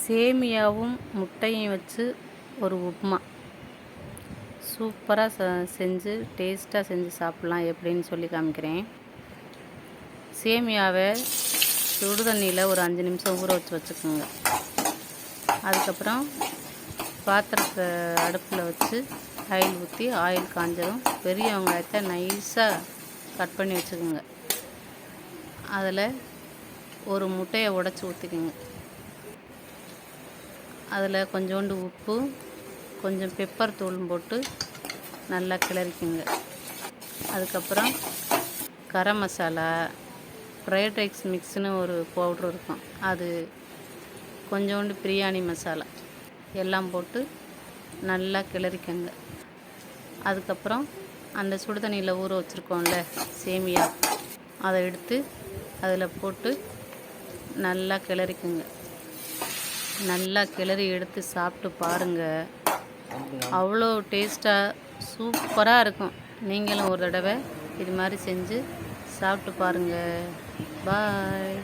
சேமியாவும் முட்டையும் வச்சு ஒரு உப்புமா சூப்பராக செஞ்சு டேஸ்ட்டாக செஞ்சு சாப்பிட்லாம் எப்படின்னு சொல்லி காமிக்கிறேன். சேமியாவை சுடு தண்ணியில் ஒரு 5 நிமிஷம் ஊற வச்சுக்கோங்க. அதுக்கப்புறம் பாத்திரத்தை அடுப்பில் வச்சு ஆயில் ஊற்றி ஆயில் காஞ்சதும் பெரிய வெங்காயத்தை நைஸாக கட் பண்ணி வச்சுக்கோங்க. அதில் ஒரு முட்டையை உடைச்சி ஊற்றிக்கோங்க. அதில் கொஞ்சோண்டு உப்பு, கொஞ்சம் பெப்பர் தூளும் போட்டு நல்லா கிளறிக்குங்க. அதுக்கப்புறம் கரம் மசாலா, ஃப்ரைட் ரைஸ் மிக்ஸ்னு ஒரு பவுட்ரு இருக்கும், அது கொஞ்சோண்டு பிரியாணி மசாலா எல்லாம் போட்டு நல்லா கிளறிக்கங்க. அதுக்கப்புறம் அந்த சுடு தண்ணியில் ஊற வச்சுருக்கோம்ல சேமியா, அதை எடுத்து அதில் போட்டு நல்லா கிளறிக்குங்க. நல்லா கிளறி எடுத்து சாப்பிட்டு பாருங்கள், அவ்வளோ டேஸ்ட்டாக சூப்பராக இருக்கும். நீங்களும் ஒரு தடவை இது மாதிரி செஞ்சு சாப்பிட்டு பாருங்கள். பாய்.